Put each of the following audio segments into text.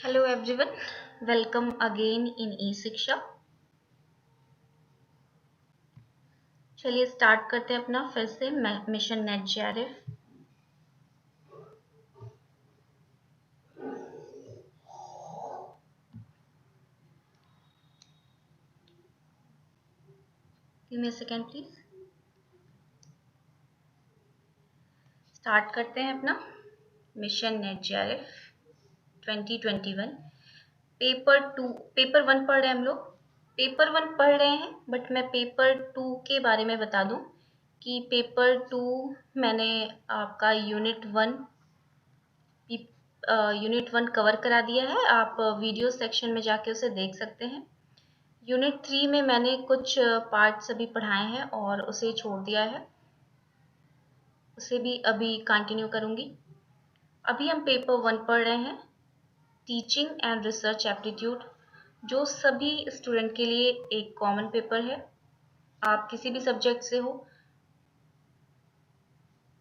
Hello everyone, welcome again in e-शिक्षा। चलिए start करते हैं अपना फिर से mission net JRF. Give me a second please. Start करते हैं अपना मिशन नेट जेआरएफ 2021 पेपर 1 पढ़ रहे हैं हम लोग। पेपर 1 पढ़ रहे हैं बट मैं पेपर 2 के बारे में बता दूं कि पेपर 2 मैंने आपका यूनिट 1 कवर करा दिया है। आप वीडियो सेक्शन में जाके उसे देख सकते हैं। यूनिट 3 में मैंने कुछ पार्ट्स अभी पढ़ाए हैं और उसे छोड़ दिया है, उसे भी अभी कंटिन्यू करूंगी। अभी हम पेपर 1 पढ़ रहे हैं, टीचिंग एंड रिसर्च एप्टीट्यूड, जो सभी स्टूडेंट के लिए एक कॉमन पेपर है। आप किसी भी सब्जेक्ट से हो,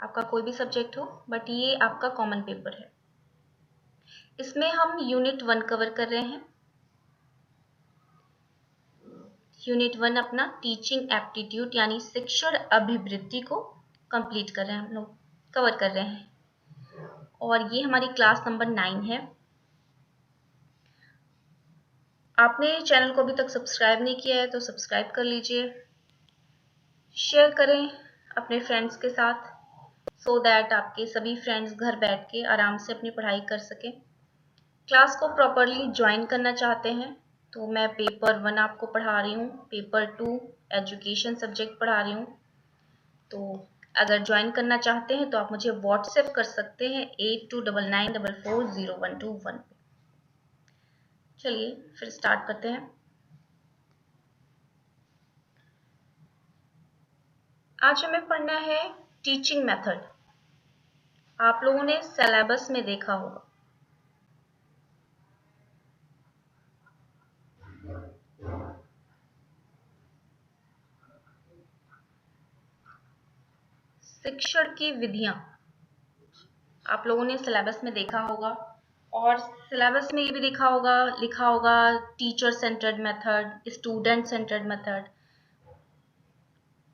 आपका कोई भी सब्जेक्ट हो, बट ये आपका कॉमन पेपर है। इसमें हम यूनिट 1 कवर कर रहे हैं। यूनिट 1 अपना टीचिंग एप्टीट्यूड यानी शिक्षण अभिवृत्ति को कंप्लीट कर रहे हैं, हम लोग कवर कर रहे हैं और ये हमारी क्लास नंबर 9 है। आपने चैनल को अभी तक सब्सक्राइब नहीं किया है तो सब्सक्राइब कर लीजिए, शेयर करें अपने फ्रेंड्स के साथ सो दैट आपके सभी फ्रेंड्स घर बैठ के आराम से अपनी पढ़ाई कर सकें। क्लास को प्रॉपरली ज्वाइन करना चाहते हैं तो मैं पेपर 1 आपको पढ़ा रही हूँ, पेपर 2 एजुकेशन सब्जेक्ट पढ़ा रही हूँ। तो अगर ज्वाइन करना चाहते हैं तो आप मुझे व्हाट्सएप कर सकते हैं 8299440121 पे। चलिए फिर स्टार्ट करते हैं। आज हमें पढ़ना है टीचिंग मेथड। आप लोगों ने सिलेबस में देखा होगा, शिक्षण की विधियां आप लोगों ने सिलेबस में देखा होगा और सिलेबस में ये भी लिखा होगा teacher centred method, student centred method,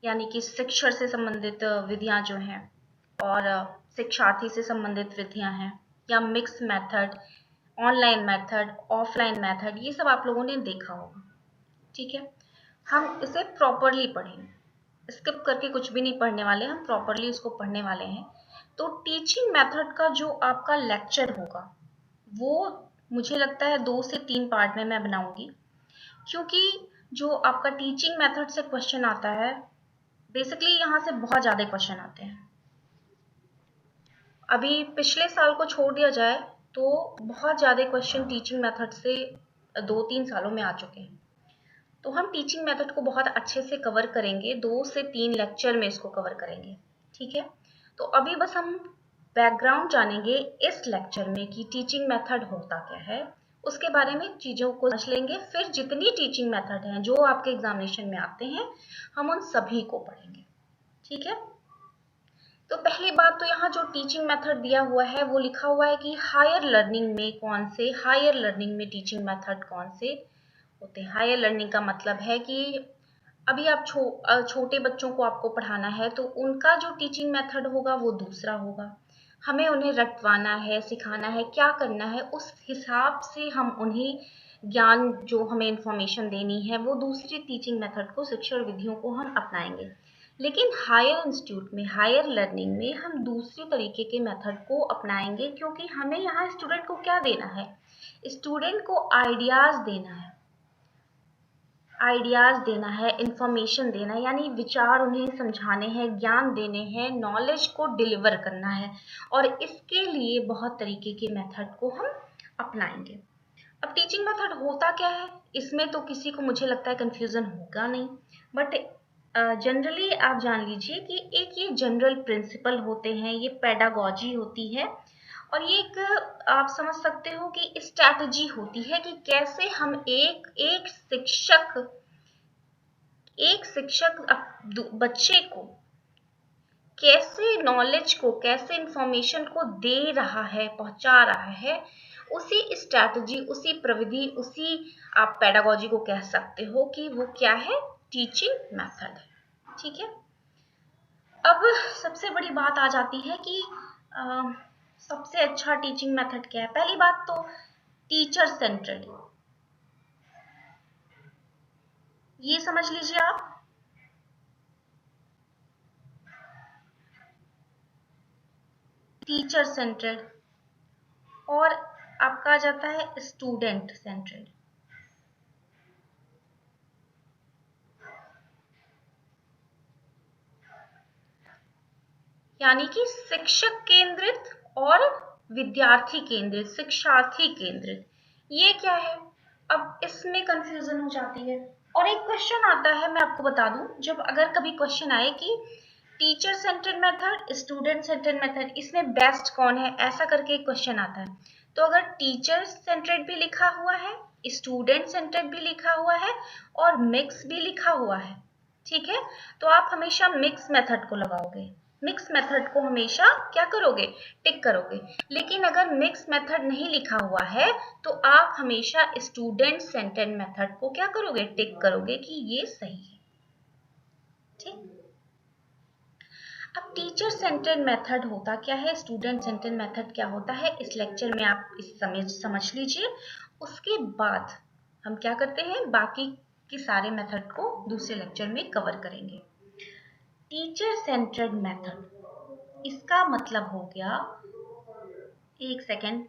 यानी कि शिक्षण से संबंधित विधियां जो हैं और शिक्षार्थी से संबंधित विधियां हैं, या mix method, online method, offline method, ये सब आप लोगों ने देखा होगा। ठीक है, हम इसे प्रॉपरली पढ़ेंगे, स्किप करके कुछ भी नहीं पढ़ने वाले, हम प्रॉपरली इसको पढ़ने वाले हैं। तो टीचिंग मेथड का जो आपका लेक्चर होगा वो मुझे लगता है 2 से 3 पार्ट में मैं बनाऊंगी, क्योंकि जो आपका टीचिंग मेथड से क्वेश्चन आता है, बेसिकली यहाँ से बहुत ज़्यादा क्वेश्चन आते हैं। अभी पिछले साल को छोड़ दिया जाए तो बहुत ज़्यादा क्वेश्चन टीचिंग मेथड से 2-3 सालों में आ चुके हैं। तो हम टीचिंग मेथड को बहुत अच्छे से कवर करेंगे, 2 से 3 लेक्चर में इसको कवर करेंगे। ठीक है, तो अभी बस हम बैकग्राउंड जानेंगे इस लेक्चर में कि टीचिंग मेथड होता क्या है, उसके बारे में चीज़ों को समझ लेंगे। फिर जितनी टीचिंग मेथड हैं जो आपके एग्जामिनेशन में आते हैं, हम उन सभी को पढ़ेंगे। ठीक है, तो पहली बात तो यहाँ जो टीचिंग मेथड दिया हुआ है वो लिखा हुआ है कि हायर लर्निंग में टीचिंग मेथड कौन से होते हैं। हायर लर्निंग का मतलब है कि अभी आप छोटे बच्चों को आपको पढ़ाना है तो उनका जो टीचिंग मेथड होगा वो दूसरा होगा। हमें उन्हें रटवाना है, सिखाना है, क्या करना है, उस हिसाब से हम उन्हें ज्ञान जो हमें इंफॉर्मेशन देनी है वो दूसरी टीचिंग मेथड को, शिक्षण विधियों को हम अपनाएंगे। लेकिन हायर इंस्टीट्यूट में, हायर लर्निंग में हम दूसरी तरीके के मेथड को अपनाएंगे, क्योंकि हमें यहाँ स्टूडेंट को क्या देना है, स्टूडेंट को आइडियाज देना है, इंफॉर्मेशन देना है, यानी विचार उन्हें समझाने हैं, ज्ञान देने हैं, नॉलेज को डिलीवर करना है, और इसके लिए बहुत तरीके के मेथड को हम अपनाएंगे। अब टीचिंग मेथड होता क्या है, इसमें तो किसी को मुझे लगता है कंफ्यूजन होगा नहीं, बट जनरली आप जान लीजिए कि एक ये जनरल प्रिंसिपल होते हैं, ये पेडागॉजी होती है, और ये एक आप समझ सकते हो कि स्ट्रैटेजी होती है कि कैसे हम एक शिक्षक बच्चे को कैसे नॉलेज को, कैसे इंफॉर्मेशन को दे रहा है, पहुंचा रहा है, उसी स्ट्रैटेजी, उसी प्रविधि, उसी आप पेडागोजी को कह सकते हो कि वो क्या है, टीचिंग मेथड है। ठीक है, अब सबसे बड़ी बात आ जाती है कि सबसे अच्छा टीचिंग मेथड क्या है। पहली बात तो टीचर सेंट्रेड, ये समझ लीजिए आप। टीचर सेंट्रेड और आपका आ जाता है स्टूडेंट सेंट्रेड। यानी कि शिक्षक केंद्रित और विद्यार्थी केंद्रित, शिक्षार्थी केंद्रित, ये क्या है। अब इसमें कंफ्यूजन हो जाती है और एक क्वेश्चन आता है, मैं आपको बता दूं, जब अगर कभी क्वेश्चन आए कि teacher centred method, student centred method, इसमें बेस्ट कौन है, ऐसा करके एक क्वेश्चन आता है, तो अगर टीचर सेंटर्ड भी लिखा हुआ है, स्टूडेंट सेंटर्ड भी लिखा हुआ है और मिक्स भी लिखा हुआ है, ठीक है, तो आप हमेशा मिक्स मेथड को लगाओगे, मिक्स मेथड को हमेशा क्या करोगे, टिक करोगे। लेकिन अगर मिक्स मेथड नहीं लिखा हुआ है तो आप हमेशा स्टूडेंट सेंटर्ड मेथड को क्या करोगे, टिक करोगे कि ये सही है। ठीक, अब टीचर सेंटर्ड मेथड होता क्या है, स्टूडेंट सेंटर्ड मेथड क्या होता है, इस लेक्चर में आप इस समय समझ लीजिए। उसके बाद हम क्या करते हैं, बाकी के सारे मेथड को दूसरे लेक्चर में कवर करेंगे। टीचर सेंटर्ड मेथड, इसका मतलब हो गया, एक सेकेंड,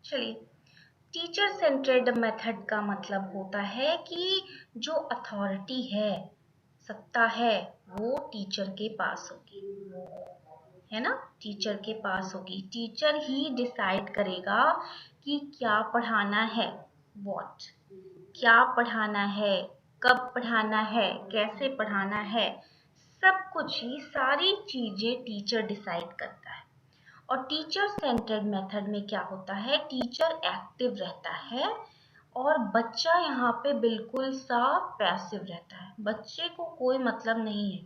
चलिए, टीचर सेंटर्ड मेथड का मतलब होता है कि जो अथॉरिटी है, सत्ता है, वो टीचर के पास होगी, है ना, टीचर के पास होगी। टीचर ही डिसाइड करेगा कि क्या पढ़ाना है, व्हाट, क्या पढ़ाना है, कब पढ़ाना है, कैसे पढ़ाना है, सब कुछ ही, सारी चीजें टीचर डिसाइड करता है। और टीचर सेंटर्ड मेथड में क्या होता है, टीचर एक्टिव रहता है और बच्चा यहाँ पे बिल्कुल सा पैसिव रहता है, बच्चे को कोई मतलब नहीं है,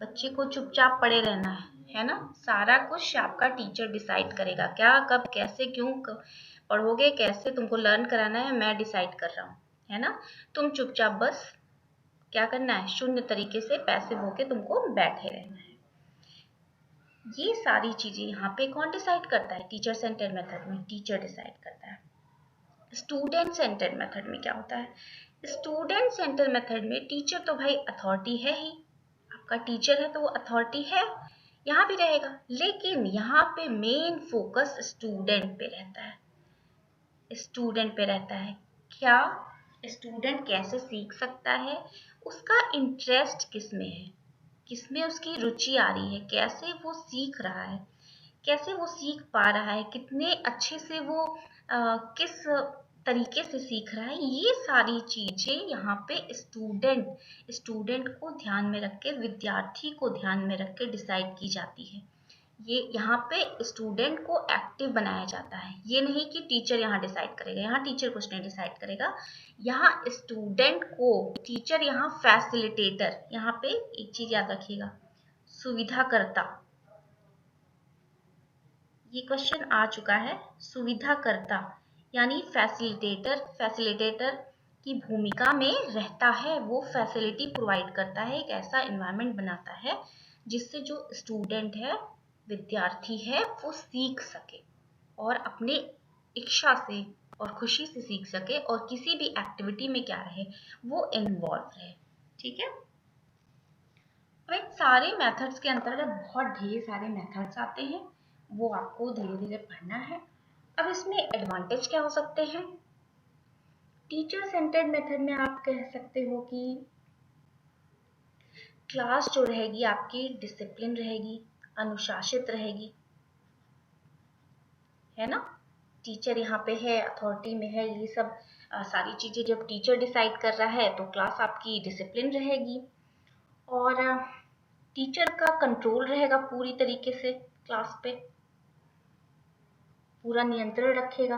बच्चे को चुपचाप पड़े रहना है ना, सारा कुछ आपका टीचर डिसाइड करेगा, क्या कब कैसे क्यों पढ़ोगे, कैसे तुमको लर्न कराना है, मैं डिसाइड कर रहा हूँ, है ना, तुम चुपचाप बस क्या करना है, शून्य तरीके से पैसिव होके तुमको बैठे रहना है। ये सारी चीजें यहाँ पे कौन डिसाइड करता है, टीचर सेंटर्ड मेथड में टीचर डिसाइड करता है। स्टूडेंट सेंटर्ड मेथड में क्या होता है, स्टूडेंट सेंटर्ड मेथड में टीचर तो भाई अथॉरिटी है ही, आपका टीचर है तो वो अथॉरिटी है, यहाँ भी रहेगा, लेकिन यहाँ पे मेन फोकस स्टूडेंट पे रहता है, स्टूडेंट पे रहता है। क्या स्टूडेंट कैसे सीख सकता है, उसका इंटरेस्ट किस में है, किसमें उसकी रुचि आ रही है, कैसे वो सीख रहा है, कैसे वो सीख पा रहा है, कितने अच्छे से वो किस तरीके से सीख रहा है, ये सारी चीजें यहाँ पे स्टूडेंट को ध्यान में रख के, विद्यार्थी को ध्यान में रख के डिसाइड की जाती है। ये यहाँ पे स्टूडेंट को एक्टिव बनाया जाता है, ये नहीं कि टीचर यहाँ डिसाइड करेगा, यहाँ टीचर कुछ नहीं डिसाइड करेगा, यहाँ स्टूडेंट को टीचर, यहाँ फैसिलिटेटर, यहाँ पे एक चीज याद रखिएगा, सुविधाकर्ता, ये क्वेश्चन आ चुका है, सुविधाकर्ता यानी फैसिलिटेटर की भूमिका में रहता है, वो फैसिलिटी प्रोवाइड करता है, एक ऐसा एनवायरनमेंट बनाता है जिससे जो स्टूडेंट है, विद्यार्थी है, वो सीख सके और अपने इच्छा से और खुशी से सीख सके और किसी भी एक्टिविटी में क्या रहे, वो इन्वॉल्व रहे। ठीक है, इन सारे मेथड्स के अंतर्गत बहुत ढेर सारे मेथड्स आते हैं, वो आपको धीरे धीरे पढ़ना है। अब इसमें एडवांटेज क्या हो सकते हैं, टीचर सेंटर्ड मेथड में आप कह सकते हो कि क्लास जो रहेगी आपकी डिसिप्लिन रहेगी, अनुशासित रहेगी, है ना। टीचर यहाँ पे है, अथॉरिटी में है, ये सब सारी चीजें जब टीचर डिसाइड कर रहा है तो क्लास आपकी डिसिप्लिन रहेगी और टीचर का कंट्रोल रहेगा पूरी तरीके से, क्लास पे पूरा नियंत्रण रखेगा।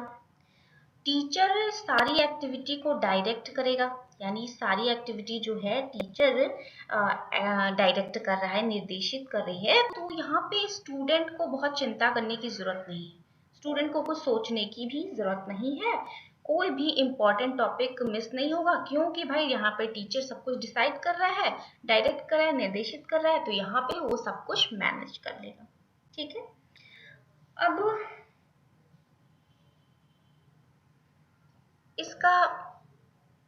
टीचर सारी एक्टिविटी को डायरेक्ट करेगा, यानी सारी एक्टिविटी जो है टीचर डायरेक्ट कर रहा है, निर्देशित कर रही है, तो यहाँ पे स्टूडेंट को बहुत चिंता करने की जरूरत नहीं है, स्टूडेंट को कुछ सोचने की भी जरूरत नहीं है, कोई भी इम्पोर्टेंट टॉपिक मिस नहीं होगा, क्योंकि भाई यहाँ पे टीचर सब कुछ डिसाइड कर रहा है, डायरेक्ट कर रहा है, निर्देशित कर रहा है, तो यहाँ पे वो सब कुछ मैनेज कर लेगा। ठीक है, अब इसका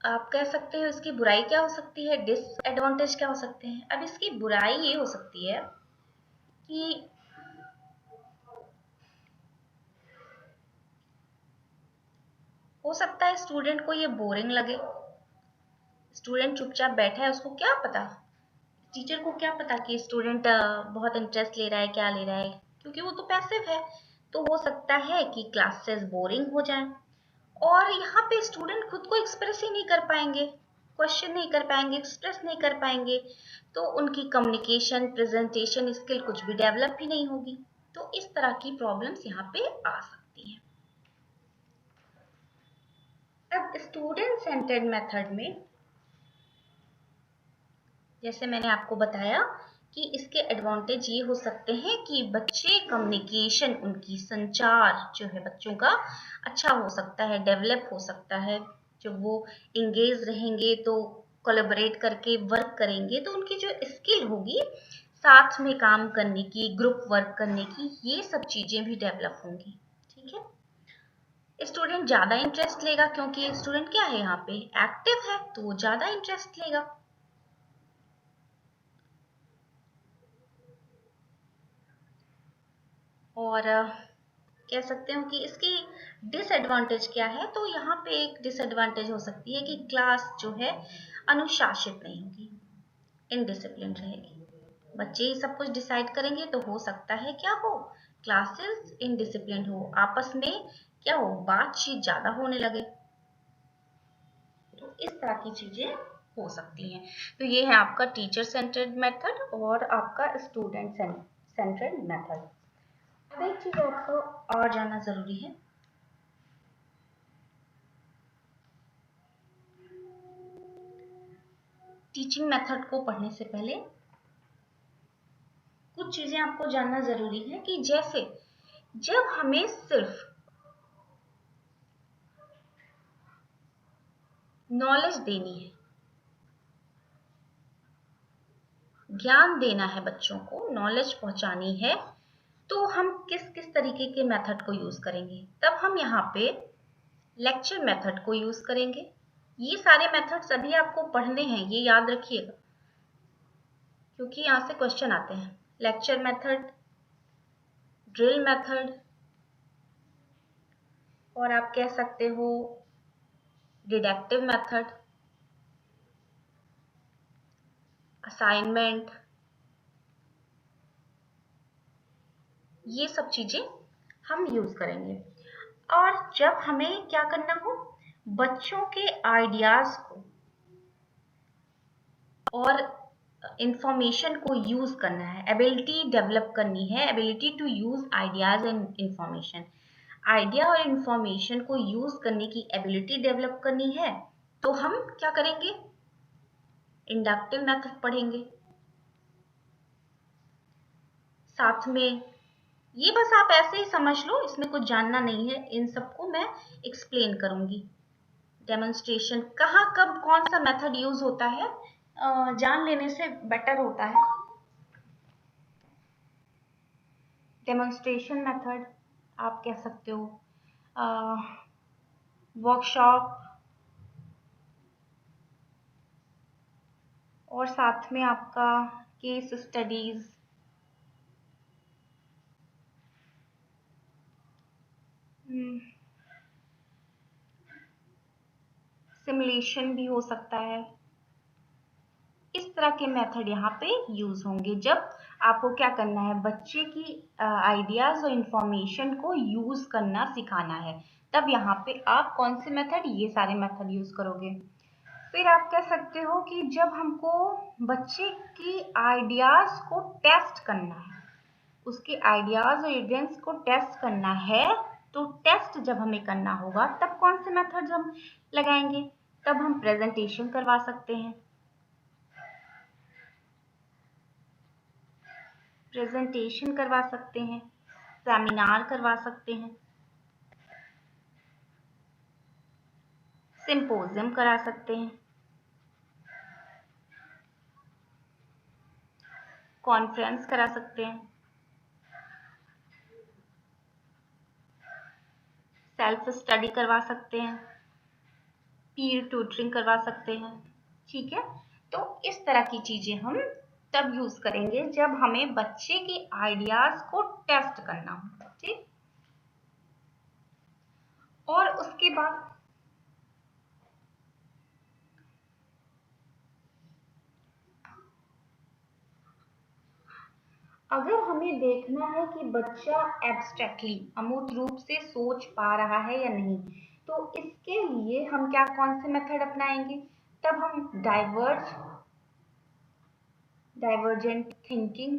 आप कह सकते हो इसकी बुराई क्या हो सकती है, डिसएडवांटेज क्या हो सकते हैं। अब इसकी बुराई ये हो सकती है कि हो सकता है स्टूडेंट को ये बोरिंग लगे, स्टूडेंट चुपचाप बैठा है, उसको क्या पता, टीचर को क्या पता कि स्टूडेंट बहुत इंटरेस्ट ले रहा है, क्या ले रहा है, क्योंकि वो तो पैसिव है। तो हो सकता है कि क्लासेस बोरिंग हो जाएं और यहाँ पे स्टूडेंट खुद को एक्सप्रेस ही नहीं कर पाएंगे, क्वेश्चन नहीं कर पाएंगे, एक्सप्रेस नहीं कर पाएंगे, तो उनकी कम्युनिकेशन प्रेजेंटेशन स्किल कुछ भी डेवलप ही नहीं होगी। तो इस तरह की प्रॉब्लम्स यहाँ पे आ सकती हैं। अब स्टूडेंट सेंटर्ड मेथड में जैसे मैंने आपको बताया कि इसके एडवांटेज ये हो सकते हैं कि बच्चे कम्युनिकेशन, उनकी संचार जो है बच्चों का अच्छा हो सकता है, डेवलप हो सकता है, जब वो इंगेज रहेंगे तो कोलैबोरेट करके वर्क करेंगे तो उनकी जो स्किल होगी साथ में काम करने की, ग्रुप वर्क करने की, ये सब चीजें भी डेवलप होंगी। ठीक है, स्टूडेंट ज्यादा इंटरेस्ट लेगा क्योंकि स्टूडेंट क्या है यहाँ पे एक्टिव है, तो वो ज्यादा इंटरेस्ट लेगा। और कह सकते हो कि इसकी डिसएडवांटेज क्या है, तो यहाँ पे एक डिसएडवांटेज हो सकती है कि क्लास जो है अनुशासित नहीं होगी, इनडिसिप्लिन रहेगी, बच्चे ही सब कुछ डिसाइड करेंगे तो हो सकता है क्या हो, क्लासेस इनडिसिप्लिन हो, आपस में क्या हो, बातचीत ज्यादा होने लगे, तो इस तरह की चीजें हो सकती हैं। तो ये है आपका टीचर सेंटर्ड मेथड और आपका स्टूडेंट सेंटर्ड मेथड। अब एक चीज आपको और जानना जरूरी है, टीचिंग मेथड को पढ़ने से पहले कुछ चीजें आपको जानना जरूरी है कि जैसे जब हमें सिर्फ नॉलेज देनी है, ज्ञान देना है, बच्चों को नॉलेज पहुंचानी है, तो हम किस किस तरीके के मेथड को यूज करेंगे, तब हम यहाँ पे लेक्चर मेथड को यूज करेंगे। ये सारे मेथड सभी आपको पढ़ने हैं, ये याद रखिएगा, क्योंकि यहाँ से क्वेश्चन आते हैं। लेक्चर मेथड, ड्रिल मेथड, और आप कह सकते हो डिडक्टिव मेथड, असाइनमेंट, ये सब चीजें हम यूज करेंगे। और जब हमें क्या करना हो, बच्चों के आइडियाज को और इंफॉर्मेशन को यूज करना है, एबिलिटी डेवलप करनी है, ability to use ideas and information, idea और इंफॉर्मेशन को यूज करने की एबिलिटी डेवलप करनी है, तो हम क्या करेंगे, इंडक्टिव मेथड पढ़ेंगे। साथ में ये बस आप ऐसे ही समझ लो, इसमें कुछ जानना नहीं है, इन सबको मैं एक्सप्लेन करूंगी। डेमोन्स्ट्रेशन कहाँ कब कौन सा मेथड यूज होता है जान लेने से बेटर होता है। डेमोन्स्ट्रेशन मेथड आप कह सकते हो, वर्कशॉप, और साथ में आपका केस स्टडीज, सिमुलेशन भी हो सकता है। इस इस तरह के मेथड यहाँ पे यूज होंगे जब आपको क्या करना है, बच्चे की आइडियाज और इंफॉर्मेशन को यूज करना सिखाना है, तब यहाँ पे आप कौन से मेथड, ये सारे मेथड यूज करोगे। फिर आप कह सकते हो कि जब हमको बच्चे की आइडियाज को टेस्ट करना है, उसके आइडियाज और एविडेंस को टेस्ट करना है, तो टेस्ट जब हमें करना होगा तब कौन से मेथड हम लगाएंगे, तब हम प्रेजेंटेशन करवा सकते हैं, प्रेजेंटेशन करवा सकते हैं, सेमिनार करवा सकते हैं, सिंपोजियम करा सकते हैं, कॉन्फ्रेंस करा सकते हैं, सेल्फ स्टडी करवा सकते हैं, पीयर ट्यूटरिंग करवा सकते हैं। ठीक है, तो इस तरह की चीजें हम तब यूज करेंगे जब हमें बच्चे के आइडियाज को टेस्ट करना हो। ठीक, और उसके बाद अगर हमें देखना है कि बच्चा एब्स्ट्रैक्टली अमूर्त रूप से सोच पा रहा है या नहीं, तो इसके लिए हम क्या, कौन से मेथड अपनाएंगे, तब हम डाइवर्जेंट थिंकिंग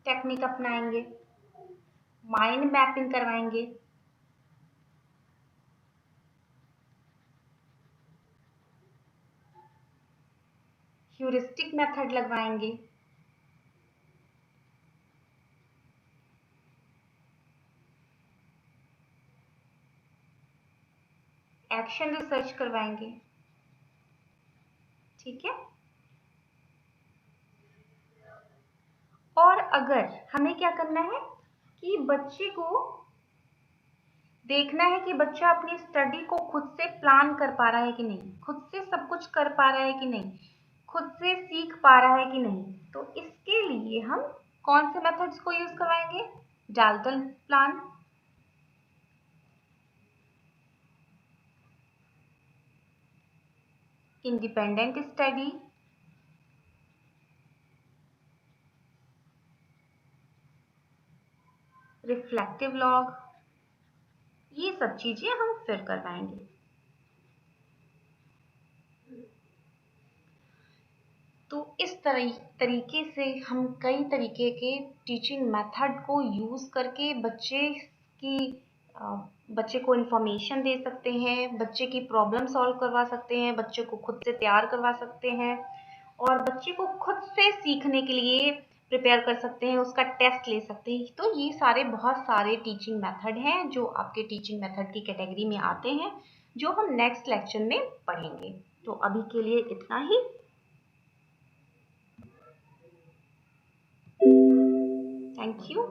टेक्निक अपनाएंगे, माइंड मैपिंग करवाएंगे, ह्यूरिस्टिक मेथड लगवाएंगे, एक्शन रिसर्च करवाएंगे। ठीक है, और अगर हमें क्या करना है कि बच्चे को देखना है कि बच्चा अपनी स्टडी को खुद से प्लान कर पा रहा है कि नहीं, खुद से सब कुछ कर पा रहा है कि नहीं, खुद से सीख पा रहा है कि नहीं, तो इसके लिए हम कौन से मेथड्स को यूज करवाएंगे, Dalton plan, independent study, reflective log, ये सब चीजें हम फिर करवाएंगे। तो इस तरीके से हम कई तरीके के टीचिंग मेथड को यूज़ करके बच्चे को इंफॉर्मेशन दे सकते हैं, बच्चे की प्रॉब्लम सॉल्व करवा सकते हैं, बच्चे को खुद से तैयार करवा सकते हैं और बच्चे को खुद से सीखने के लिए प्रिपेयर कर सकते हैं, उसका टेस्ट ले सकते हैं। तो ये सारे बहुत सारे टीचिंग मेथड हैं जो आपके टीचिंग मेथड की कैटेगरी में आते हैं, जो हम नेक्स्ट लेक्चर में पढ़ेंगे। तो अभी के लिए इतना ही। Thank you.